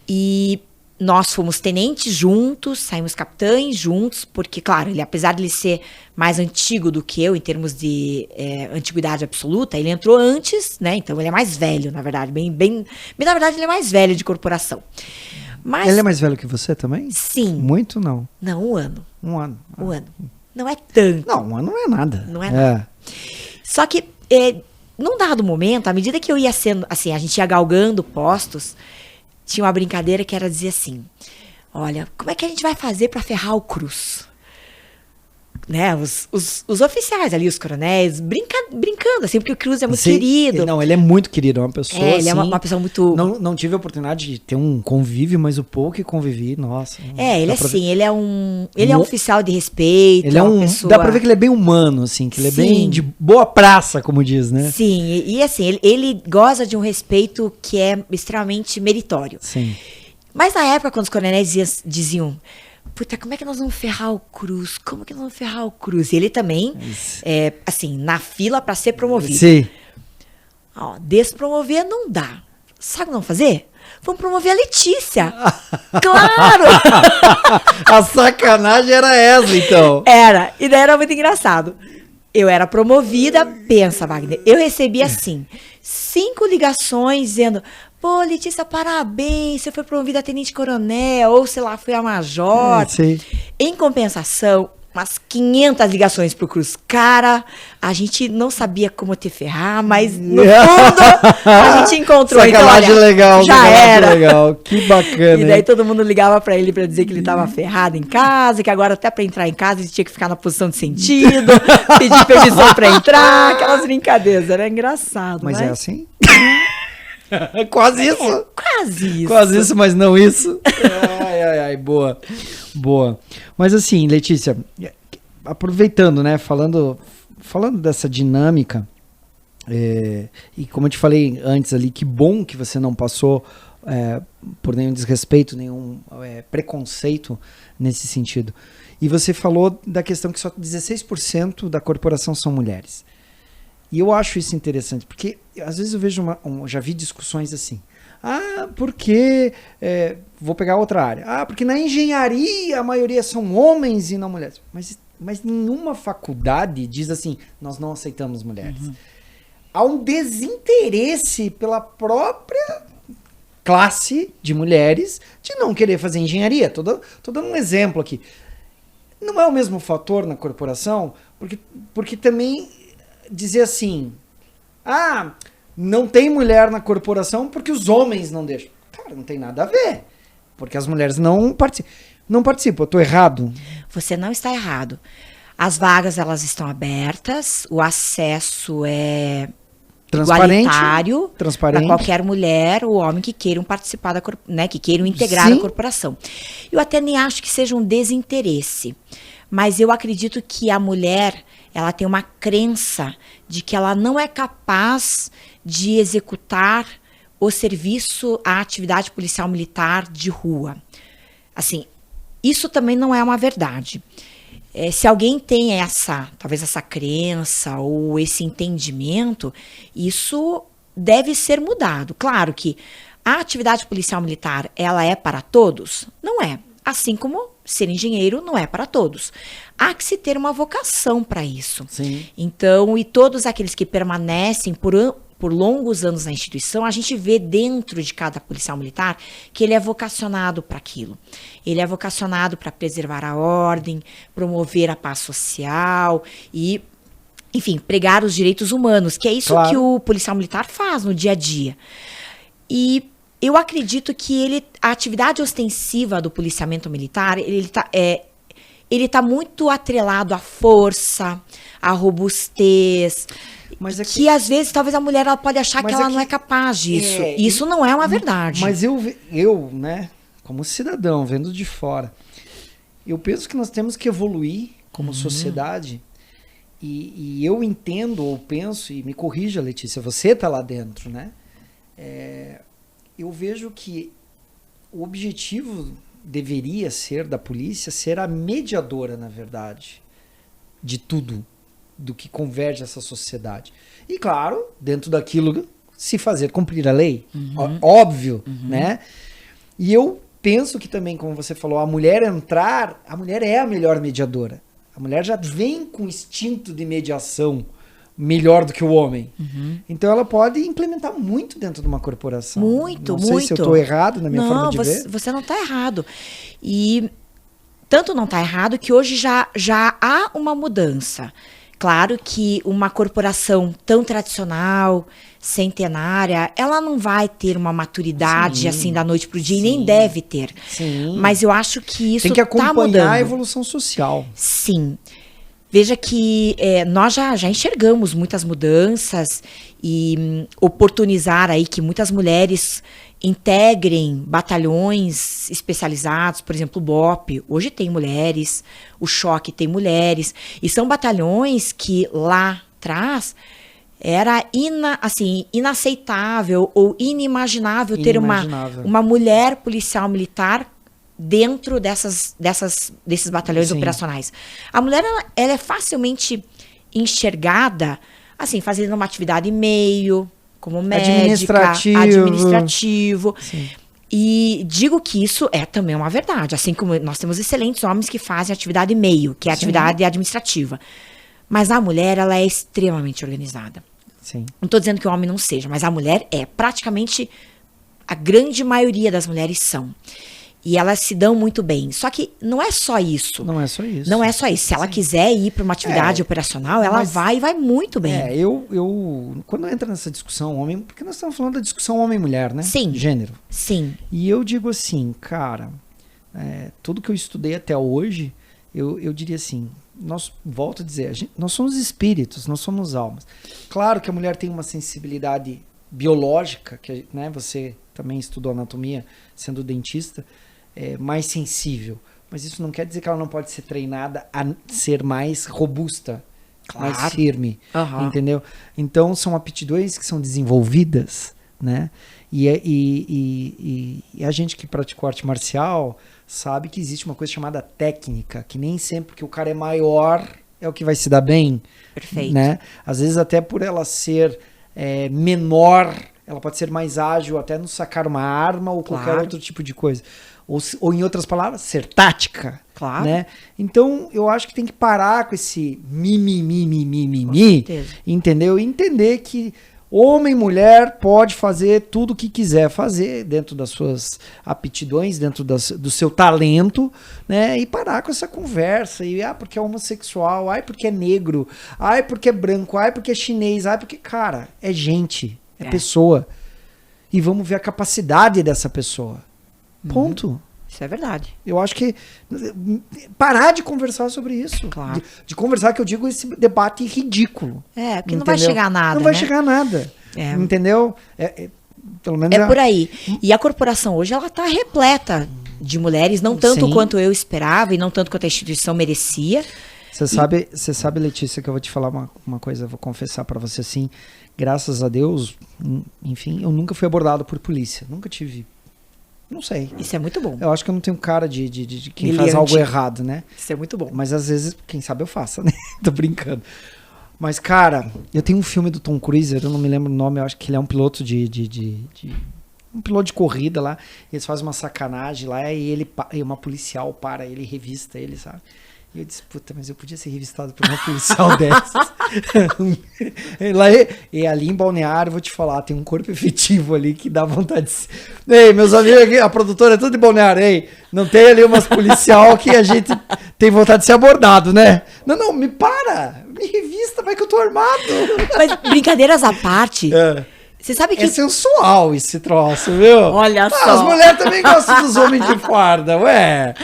E... nós fomos tenentes juntos, saímos capitães juntos, porque, claro, ele, apesar de ele ser mais antigo do que eu, em termos de antiguidade absoluta, ele entrou antes, né? Então ele é mais velho, na verdade. Na verdade, ele é mais velho de corporação. Mas, ele é mais velho que você também? Sim. Muito, não? Não, 1 ano. 1 ano. 1 ano. Não é tanto. Não, 1 ano não é nada. Não é nada. Só que, num dado momento, à medida que eu ia sendo, assim, a gente ia galgando postos, tinha uma brincadeira que era dizer assim, olha, como é que a gente vai fazer pra ferrar o Cruz? Né, os oficiais ali, os coronéis, brincando, assim, porque o Cruz é muito querido. Não, ele é muito querido, é uma pessoa ele assim, é uma pessoa muito... Não tive a oportunidade de ter um convívio, mas o pouco que convivi, nossa. Ele é assim, ele é um oficial de respeito. Ele é um pessoa... Dá pra ver que ele é bem humano, assim, que ele é bem de boa praça, como diz, né? Sim, e assim, ele goza de um respeito que é extremamente meritório. Sim. Mas na época, quando os coronéis diziam... puta, como é que nós vamos ferrar o Cruz? Como que nós vamos ferrar o Cruz? E ele também, assim, na fila para ser promovido. Sim. Ó, despromover não dá. Sabe o que vamos fazer? Vamos promover a Letícia. Claro! A sacanagem era essa, então. Era. E daí era muito engraçado. Eu era promovida, pensa, Wagner. Eu recebi, assim, 5 ligações dizendo... pô, Letícia, parabéns, você foi promovida a tenente-coronel, ou sei lá, foi a major. Sim. Em compensação, umas 500 ligações pro Cruz. Cara, a gente não sabia como te ferrar, mas no fundo a gente encontrou. Sacanagem, então, olha, legal. Já era. Legal. Que bacana. E daí todo mundo ligava pra ele pra dizer que ele tava ferrado em casa, que agora até pra entrar em casa ele tinha que ficar na posição de sentido, pedir permissão pra entrar, aquelas brincadeiras. Era engraçado. Mas é assim? Quase isso. Quase isso. Quase isso, mas não isso. Ai, boa. Boa. Mas assim, Letícia, aproveitando, né, falando dessa dinâmica, e como eu te falei antes ali, que bom que você não passou por nenhum desrespeito, nenhum preconceito nesse sentido. E você falou da questão que só 16% da corporação são mulheres. E eu acho isso interessante, porque às vezes eu vejo já vi discussões assim. Porque... vou pegar outra área. Porque na engenharia a maioria são homens e não mulheres. Mas nenhuma faculdade diz assim, nós não aceitamos mulheres. há um desinteresse pela própria classe de mulheres de não querer fazer engenharia. Tô dando um exemplo aqui. Não é o mesmo fator na corporação, porque também dizer assim, não tem mulher na corporação porque os homens não deixam. Cara, não tem nada a ver, porque as mulheres não participam. Eu tô errado? Você não está errado. As vagas, elas estão abertas, o acesso é igualitário para qualquer mulher ou homem que queiram participar que queiram integrar a corporação. Eu até nem acho que seja um desinteresse, mas eu acredito que a mulher, ela tem uma crença de que ela não é capaz de executar o serviço, a atividade policial militar de rua. Assim, isso também não é uma verdade. Se alguém tem talvez essa crença ou esse entendimento, isso deve ser mudado. Claro que a atividade policial militar, ela é para todos? Não é. Assim como ser engenheiro não é para todos. Há que se ter uma vocação para isso. Sim. Então, e todos aqueles que permanecem por longos anos na instituição, a gente vê dentro de cada policial militar que ele é vocacionado para aquilo. Ele é vocacionado para preservar a ordem, promover a paz social e, enfim, pregar os direitos humanos, que é isso que o policial militar faz no dia a dia. E eu acredito que a atividade ostensiva do policiamento militar, ele tá muito atrelado à força, à robustez. Mas que às vezes, talvez a mulher ela pode achar que ela não é capaz disso. Isso não é uma verdade. Mas eu, né, como cidadão, vendo de fora, eu penso que nós temos que evoluir como sociedade. E eu entendo ou penso, e me corrija, Letícia, você está lá dentro, né? Eu vejo que o objetivo deveria ser da polícia ser a mediadora, na verdade, de tudo do que converge essa sociedade. E claro, dentro daquilo, se fazer cumprir a lei. Óbvio, né? E eu penso que também, como você falou, a mulher é a melhor mediadora. A mulher já vem com instinto de mediação melhor do que o homem. Então ela pode implementar muito dentro de uma corporação. Não sei se eu estou errado na minha forma de ver. Você não está errado. E tanto não está errado que hoje já há uma mudança. Claro que uma corporação tão tradicional, centenária, ela não vai ter uma maturidade assim da noite para o dia e nem deve ter. Mas eu acho que isso tem que acompanhar mudando. A evolução social. Sim. Veja que nós já enxergamos muitas mudanças e oportunizar aí que muitas mulheres integrem batalhões especializados, por exemplo, o BOP, hoje tem mulheres, o Choque tem mulheres, e são batalhões que lá atrás era inaceitável ou inimaginável ter uma mulher policial militar dentro desses batalhões operacionais. A mulher ela é facilmente enxergada assim, fazendo uma atividade meio, como médica, administrativo. E digo que isso é também uma verdade, assim como nós temos excelentes homens que fazem atividade meio, que é a atividade administrativa. Mas a mulher, ela é extremamente organizada. Não estou dizendo que o homem não seja, mas a mulher é. Praticamente, a grande maioria das mulheres são. E elas se dão muito bem. Só que não é só isso. Não é só isso. Não é só isso. Se ela quiser ir para uma atividade operacional, ela vai e vai muito bem. Quando entra nessa discussão homem, porque nós estamos falando da discussão homem-mulher, né? Sim. Gênero. Sim. E eu digo assim, cara, tudo que eu estudei até hoje, eu diria assim, volto a dizer, nós somos espíritos, nós somos almas. Claro que a mulher tem uma sensibilidade biológica, que, né, você também estudou anatomia, sendo dentista, mais sensível. Mas isso não quer dizer que ela não pode ser treinada a ser mais robusta, mais firme, entendeu? Então, são aptidões que são desenvolvidas, né? E a gente que praticou arte marcial sabe que existe uma coisa chamada técnica, que nem sempre que o cara é maior é o que vai se dar bem. Perfeito. Né? Às vezes até por ela ser menor, ela pode ser mais ágil até no sacar uma arma ou qualquer outro tipo de coisa. Ou em outras palavras, ser tática. Claro. Né? Então, eu acho que tem que parar com esse mimimi, entendeu? E entender que Homem, mulher, pode fazer tudo o que quiser fazer dentro das suas aptidões, dentro do seu talento, né? E parar com essa conversa. E, porque é homossexual, porque é negro, porque é branco, porque é chinês, porque, cara, é gente, é pessoa. E vamos ver a capacidade dessa pessoa. Ponto. Isso é verdade. Eu acho que parar de conversar sobre isso. Claro. De conversar, que eu digo, esse debate ridículo. Porque não vai chegar a nada. Não vai chegar a nada. Entendeu? Pelo menos por aí. E a corporação hoje, ela está repleta de mulheres, não tanto quanto eu esperava e não tanto quanto a instituição merecia. Você sabe, Letícia, que eu vou te falar uma coisa, vou confessar para você assim, graças a Deus, enfim, eu nunca fui abordado por polícia. Nunca tive. Não sei. Isso é muito bom. Eu acho que eu não tenho cara de quem faz algo errado, né? Isso é muito bom. Mas às vezes, quem sabe eu faça, né? Tô brincando. Mas, cara, eu tenho um filme do Tom Cruise, eu não me lembro o nome, eu acho que ele é um piloto um piloto de corrida lá. Eles fazem uma sacanagem lá e uma policial para ele, revista ele, sabe? E eu disse, puta, mas eu podia ser revistado por uma policial dessas. E ali em Balneário, vou te falar, tem um corpo efetivo ali que dá vontade de... Ei, meus amigos aqui, a produtora é tudo de Balneário, ei, não tem ali umas policial que a gente tem vontade de ser abordado, né? Não, me para, me revista, vai que eu tô armado. Mas brincadeiras à parte... Você sabe que... É sensual esse troço, viu? Olha só. As mulheres também gostam dos homens de farda, ué.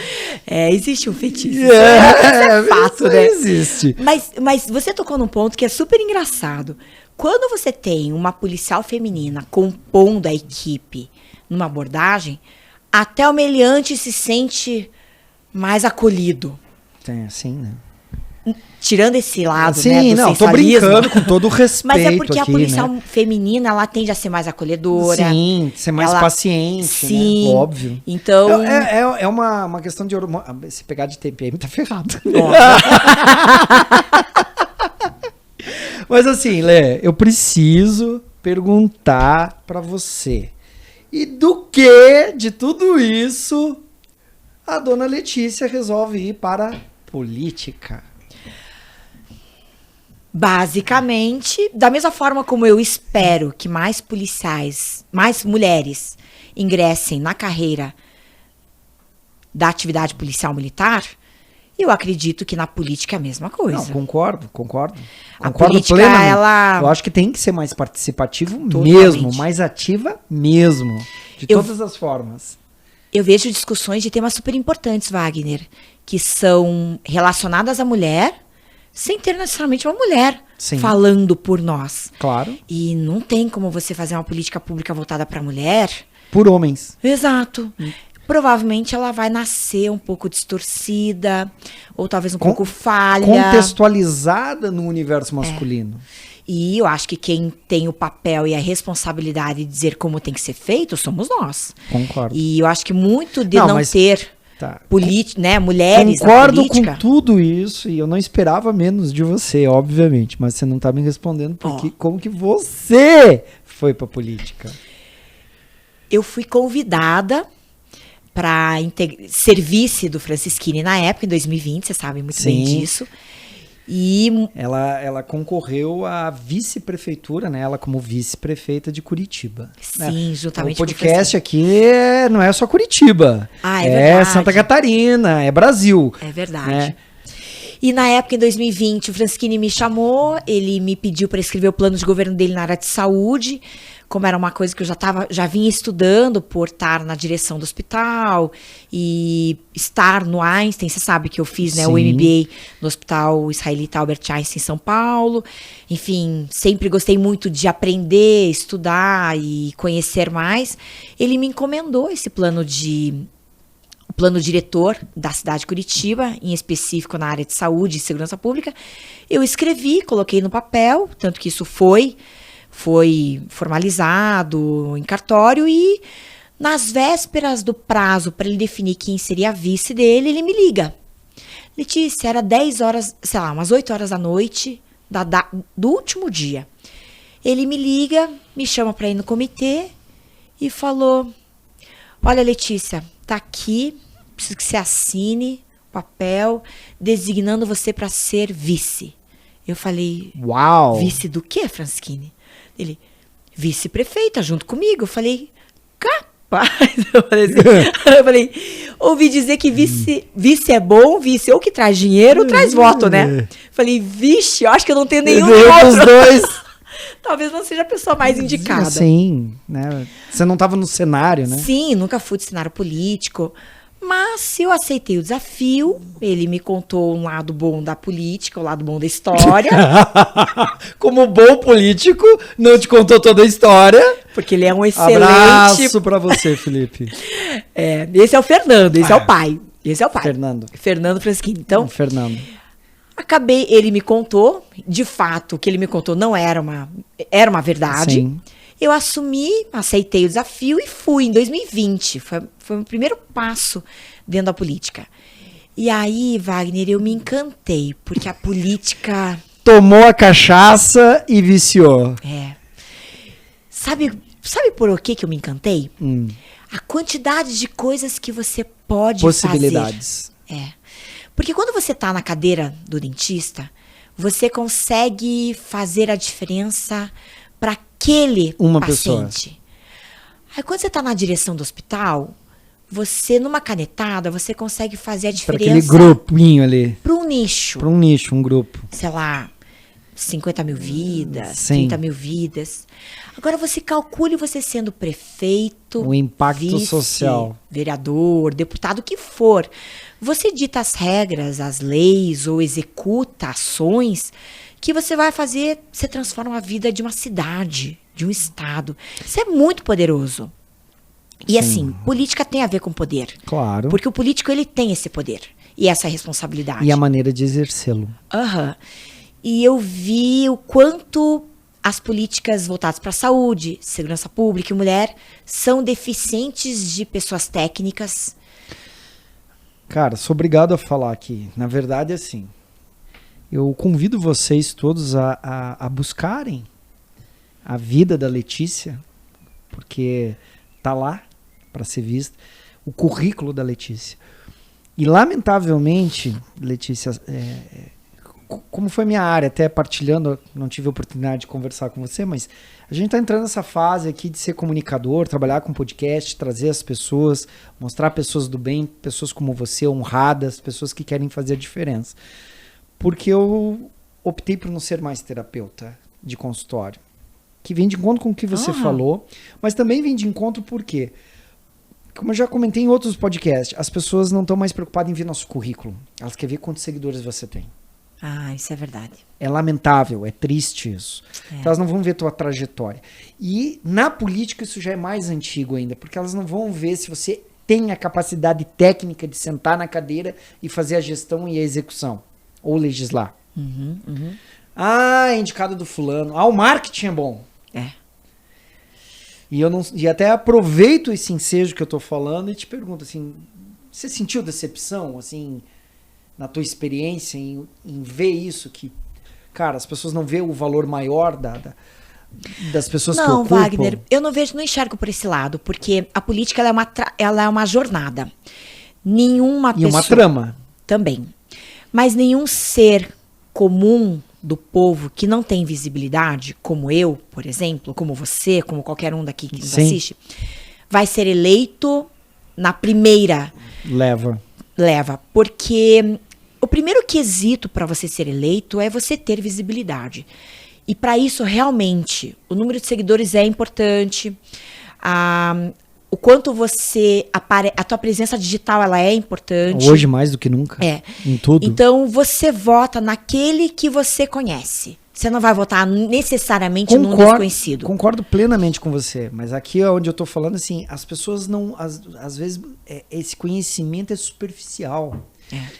Existe um fetiche. Isso é fato, né? Existe. Mas você tocou num ponto que é super engraçado. Quando você tem uma policial feminina compondo a equipe numa abordagem, até o meliante se sente mais acolhido. Tem assim, né? Tirando esse lado, sim, né, do não, sensualismo. tô brincando com todo o respeito. Mas é porque aqui, a policial né? feminina, ela tende a ser mais acolhedora. Sim, ser mais paciente, sim, né? Óbvio. Então... É uma questão de hormônio. Se pegar de TPM, tá ferrado. Mas assim, Lê, eu preciso perguntar pra você. E de tudo isso, a dona Letícia resolve ir para a política? Basicamente, da mesma forma como eu espero que mais policiais, mais mulheres ingressem na carreira da atividade policial militar, eu acredito que na política é a mesma coisa. Não, concordo. A política, plenamente. ela... Eu acho que tem que ser mais participativo Totalmente. mesmo, mais ativa mesmo, de todas as formas. Eu vejo discussões de temas super importantes, Wagner, que são relacionadas à mulher, sem ter necessariamente uma mulher falando por nós. Claro. E não tem como você fazer uma política pública voltada para a mulher. Por homens. Exato. Provavelmente ela vai nascer um pouco distorcida, ou talvez um pouco falha. Contextualizada no universo masculino. E eu acho que quem tem o papel e a responsabilidade de dizer como tem que ser feito somos nós. Concordo. E eu acho que muito de não ter... né, mulheres Concordo na política. com tudo isso e eu não esperava menos de você, obviamente, mas você não tá me respondendo porque como que você foi pra política? Eu fui convidada para ser vice do Francisquini na época, em 2020, você sabe muito bem disso. E ela concorreu à vice-prefeitura, né? Ela como vice-prefeita de Curitiba. Sim, né? juntamente com o podcast aqui não é só Curitiba. É verdade. É Santa Catarina, é Brasil. É verdade. Né? E na época, em 2020, o Francisquini me chamou, ele me pediu para escrever o plano de governo dele na área de saúde, como era uma coisa que eu já vinha estudando por estar na direção do hospital e estar no Einstein, você sabe que eu fiz, né, o MBA no Hospital Israelita Albert Einstein em São Paulo. Enfim, sempre gostei muito de aprender, estudar e conhecer mais. Ele me encomendou esse plano diretor da cidade de Curitiba, em específico na área de saúde e segurança pública. Eu escrevi, coloquei no papel, tanto que isso foi formalizado em cartório e nas vésperas do prazo para ele definir quem seria a vice dele, ele me liga. Letícia, era 10 horas, sei lá, umas 8 horas da noite do último dia. Ele me liga, me chama para ir no comitê e falou: olha, Letícia, tá aqui, preciso que você assine o papel designando você para ser vice. Eu falei: uau! Vice do quê, Francisquini? Ele: vice-prefeita junto comigo. Eu falei, capaz. Eu falei, ouvi dizer que vice é bom, vice ou que traz dinheiro ou traz voto, né? Falei, vixe, eu acho que eu não tenho nenhum dos dois. Talvez não seja a pessoa mais indicada. Sim, né? Você não estava no cenário, né? Sim, nunca fui de cenário político. Mas eu aceitei o desafio, ele me contou um lado bom da política, o lado bom da história. Como bom político, não te contou toda a história. Porque ele é um excelente... Abraço pra você, Felipe. Esse é o Fernando, esse é o pai. Esse é o pai. Fernando Fraschini. Então, Fernando. Ele me contou, de fato, o que ele me contou não era uma verdade. Sim. Eu assumi, aceitei o desafio e fui em 2020. Foi o primeiro passo dentro da política. E aí, Wagner, eu me encantei, porque a política... Tomou a cachaça e viciou. Sabe por que eu me encantei? A quantidade de coisas que você pode Possibilidades. fazer. Porque quando você está na cadeira do dentista, você consegue fazer a diferença para aquele paciente. Pessoa. Aí quando você está na direção do hospital, você, numa canetada, você consegue fazer a diferença... Para aquele grupinho ali. Para um nicho. Para um nicho, um grupo. Sei lá, 50 mil vidas, Sim. 30 mil vidas. Agora você calcule você sendo prefeito, o impacto social, vereador, deputado, o que for. Você dita as regras, as leis ou executa ações que você vai fazer, você transforma a vida de uma cidade, de um estado. Isso é muito poderoso. E assim, política tem a ver com poder. Claro. Porque o político, ele tem esse poder e essa responsabilidade. E a maneira de exercê-lo. E eu vi o quanto as políticas voltadas para a saúde, segurança pública e mulher são deficientes de pessoas técnicas. Cara, sou obrigado a falar aqui. Na verdade, assim, eu convido vocês todos a buscarem a vida da Letícia, porque tá lá para ser vista, o currículo da Letícia. E, lamentavelmente, Letícia, como foi minha área, até partilhando, não tive a oportunidade de conversar com você, mas a gente está entrando nessa fase aqui de ser comunicador, trabalhar com podcast, trazer as pessoas, mostrar pessoas do bem, pessoas como você, honradas, pessoas que querem fazer a diferença. Porque eu optei por não ser mais terapeuta de consultório, que vem de encontro com o que você falou, mas também vem de encontro porque, como eu já comentei em outros podcasts, as pessoas não estão mais preocupadas em ver nosso currículo, elas querem ver quantos seguidores você tem. Isso é verdade. É lamentável, é triste isso. Então, elas não vão ver tua trajetória. E na política isso já é mais antigo ainda, porque elas não vão ver se você tem a capacidade técnica de sentar na cadeira e fazer a gestão e a execução, ou legislar. É indicado do fulano. O marketing é bom. E até aproveito esse ensejo que eu tô falando e te pergunto assim, você sentiu decepção, assim, na tua experiência em ver isso, que, cara, as pessoas não veem o valor maior das pessoas que ocupam? Não, Wagner, eu não enxergo por esse lado, porque a política ela é uma jornada. Nenhuma pessoa... E uma trama. Também. Mas nenhum ser comum do povo que não tem visibilidade, como eu, por exemplo, como você, como qualquer um daqui que nos assiste, vai ser eleito na primeira leva. Porque o primeiro quesito para você ser eleito é você ter visibilidade. E para isso, realmente, o número de seguidores é importante. O quanto a tua presença digital, ela é importante. Hoje mais do que nunca. Em tudo. Então, você vota naquele que você conhece. Você não vai votar necessariamente num desconhecido. Concordo plenamente com você. Mas aqui é onde eu tô falando, assim, as pessoas não... Às vezes, esse conhecimento é superficial.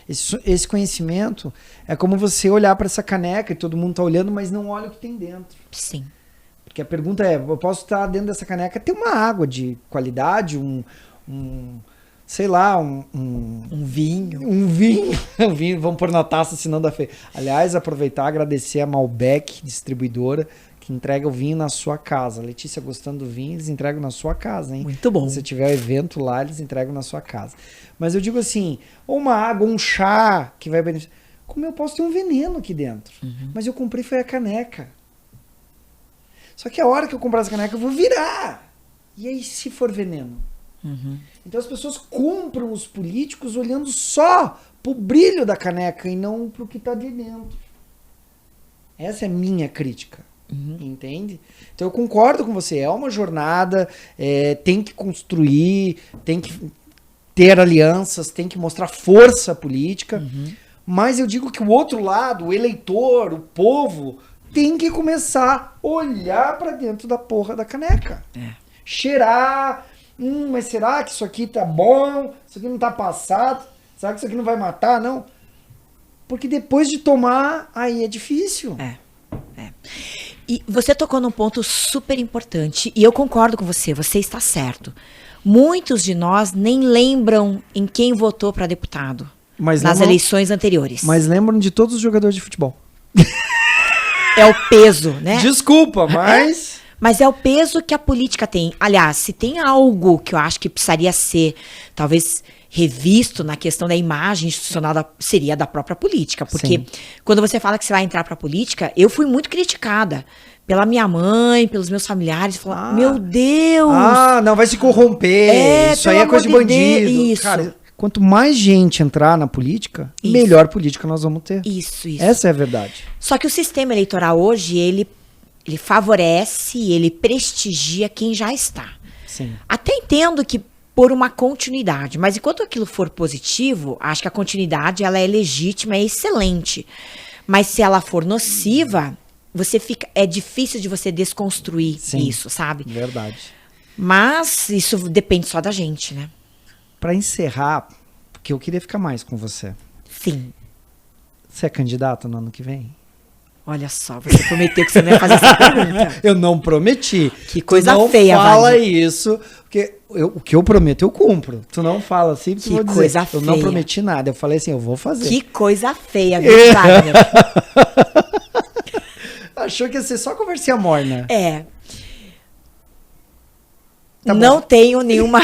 Esse conhecimento é como você olhar para essa caneca e todo mundo tá olhando, mas não olha o que tem dentro. Sim. Porque a pergunta é, eu posso estar dentro dessa caneca, ter uma água de qualidade, sei lá, um vinho. Um vinho, vamos pôr na taça, senão dá feio. Aliás, aproveitar e agradecer a Malbec, distribuidora, que entrega o vinho na sua casa. Letícia, gostando do vinho, eles entregam na sua casa, hein? Muito bom. Se tiver evento lá, eles entregam na sua casa. Mas eu digo assim, ou uma água, um chá, que vai beneficiar. Como eu posso ter um veneno aqui dentro? Mas eu comprei foi a caneca. Só que a hora que eu comprar essa caneca, eu vou virar. E aí, se for veneno? Então as pessoas compram os políticos olhando só pro brilho da caneca e não pro que tá de dentro. Essa é a minha crítica. Entende? Então eu concordo com você. É uma jornada, tem que construir, tem que ter alianças, tem que mostrar força política. Mas eu digo que o outro lado, o eleitor, o povo, tem que começar a olhar pra dentro da porra da caneca. Cheirar. Mas será que isso aqui tá bom? Isso aqui não tá passado? Será que isso aqui não vai matar? Não. Porque depois de tomar, aí é difícil. E você tocou num ponto super importante. E eu concordo com você. Você está certo. Muitos de nós nem lembram em quem votou para deputado nas eleições anteriores. Mas lembram de todos os jogadores de futebol. É o peso, né? Desculpa, mas... Mas é o peso que a política tem. Aliás, se tem algo que eu acho que precisaria ser, talvez, revisto na questão da imagem institucional, seria da própria política. Porque quando você fala que você vai entrar para a política, eu fui muito criticada pela minha mãe, pelos meus familiares. Falaram, meu Deus! Não, vai se corromper. Isso aí é coisa de bandido. Isso. Cara, quanto mais gente entrar na política, melhor política nós vamos ter. Isso. Essa é a verdade. Só que o sistema eleitoral hoje, ele favorece, ele prestigia quem já está. Sim. Até entendo que por uma continuidade, mas enquanto aquilo for positivo, acho que a continuidade ela é legítima, é excelente. Mas se ela for nociva, é difícil de você desconstruir isso, sabe? Verdade. Mas isso depende só da gente, né? Para encerrar, porque eu queria ficar mais com você. Sim. Você é candidato no ano que vem? Olha só, você prometeu que você não ia fazer essa pergunta. Eu não prometi. Que coisa feia, Não fala isso, porque o que eu prometo eu cumpro. Tu não fala assim, porque que coisa feia. Eu não prometi nada. Eu falei assim, eu vou fazer. Que coisa feia, viu, Wagner? Achou que ia ser só conversinha morna. Tá não tenho nenhuma...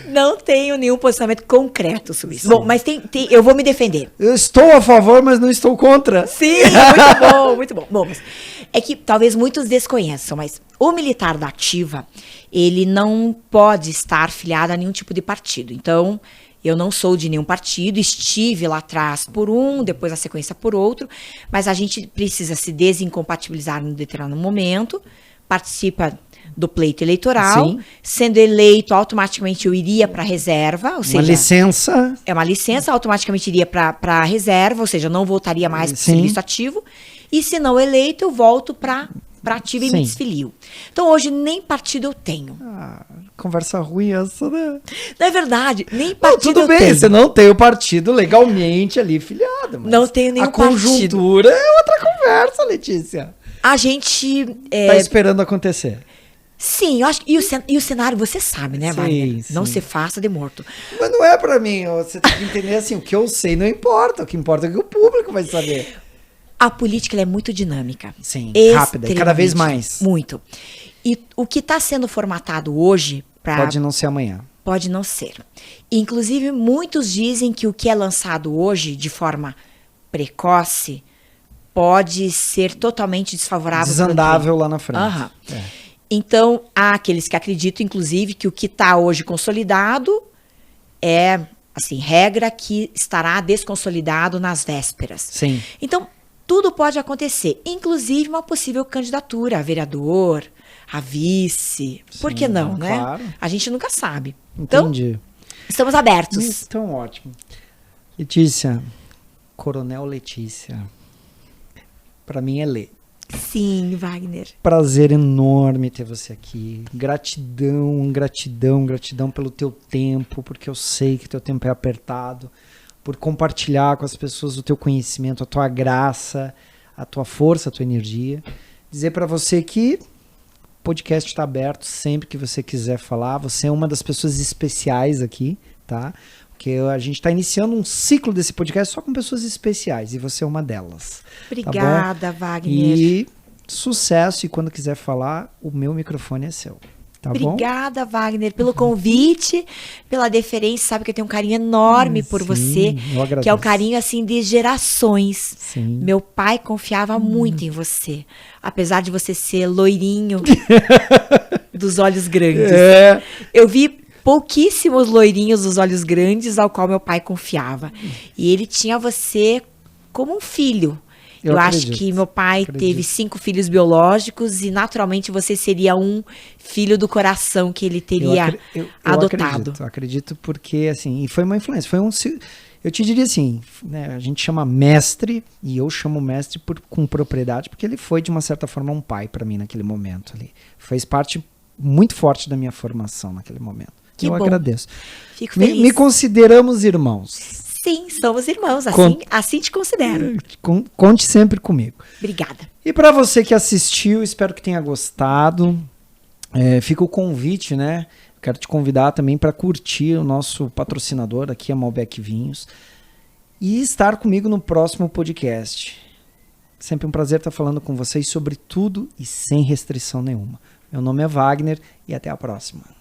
Não tenho nenhum posicionamento concreto sobre isso. Bom, mas eu vou me defender. Eu estou a favor, mas não estou contra. Sim, muito bom, muito bom. Bom, mas é que talvez muitos desconheçam, mas o militar da ativa, ele não pode estar filiado a nenhum tipo de partido. Então, eu não sou de nenhum partido, estive lá atrás por um, depois na sequência por outro, mas a gente precisa se desincompatibilizar num determinado momento, participa do pleito eleitoral, sendo eleito, automaticamente eu iria para a reserva, ou seja... Uma licença. É uma licença, automaticamente iria para a reserva, ou seja, não voltaria mais para o serviço ativo, e se não eleito, eu volto para ativa e me desfilio. Então, hoje, nem partido eu tenho. Conversa ruim essa, né? Não é verdade, nem partido tudo bem, eu tenho. Você não tem o partido legalmente ali filiado, mas não tenho nenhum partido. A conjuntura é outra conversa, Letícia. A gente... Tá esperando acontecer. Sim, eu acho que e o cenário, você sabe, né, Wagner? Não se faça de morto. Mas não é pra mim, você tem que entender assim, o que eu sei não importa, o que importa é que o público vai saber. A política ela é muito dinâmica. Sim, rápida, cada vez mais. Muito. E o que está sendo formatado hoje... Pode não ser amanhã. Pode não ser. Inclusive, muitos dizem que o que é lançado hoje, de forma precoce, pode ser totalmente desfavorável. Desandável lá na frente. Então, há aqueles que acreditam, inclusive, que o que está hoje consolidado é, assim, regra que estará desconsolidado nas vésperas. Sim. Então, tudo pode acontecer, inclusive uma possível candidatura a vereador, a vice. Por que não, né? Claro. A gente nunca sabe. Entendi. Então, estamos abertos. Então, ótimo. Letícia, Coronel Letícia, para mim é Lê. Sim, Wagner. Prazer enorme ter você aqui. Gratidão, gratidão, gratidão pelo teu tempo, porque eu sei que teu tempo é apertado, por compartilhar com as pessoas o teu conhecimento, a tua graça, a tua força, a tua energia. Dizer para você que o podcast está aberto sempre que você quiser falar. Você é uma das pessoas especiais aqui, tá? Porque a gente está iniciando um ciclo desse podcast só com pessoas especiais, e você é uma delas. Obrigada, tá, Wagner. E sucesso, e quando quiser falar, o meu microfone é seu. Tá Obrigada, bom? Wagner, pelo convite, pela deferência. Sabe que eu tenho um carinho enorme por você, que é um carinho assim de gerações. Sim. Meu pai confiava muito em você, apesar de você ser loirinho dos olhos grandes. Eu vi pouquíssimos loirinhos dos olhos grandes ao qual meu pai confiava. E ele tinha você como um filho. Eu acho que meu pai teve 5 filhos biológicos e naturalmente você seria um filho do coração que ele teria adotado. Eu acredito porque, assim, e foi uma influência, eu te diria assim, né, a gente chama mestre, e eu chamo mestre com propriedade, porque ele foi, de uma certa forma, um pai para mim naquele momento ali. Fez parte muito forte da minha formação naquele momento. Que bom. Agradeço. Fico feliz. Me consideramos irmãos. Sim, somos irmãos, assim te considero. Conte sempre comigo. Obrigada. E para você que assistiu, espero que tenha gostado. Fica o convite, né? Quero te convidar também para curtir o nosso patrocinador aqui, a Malbec Vinhos, e estar comigo no próximo podcast. Sempre um prazer estar falando com vocês sobre tudo e sem restrição nenhuma. Meu nome é Wagner e até a próxima.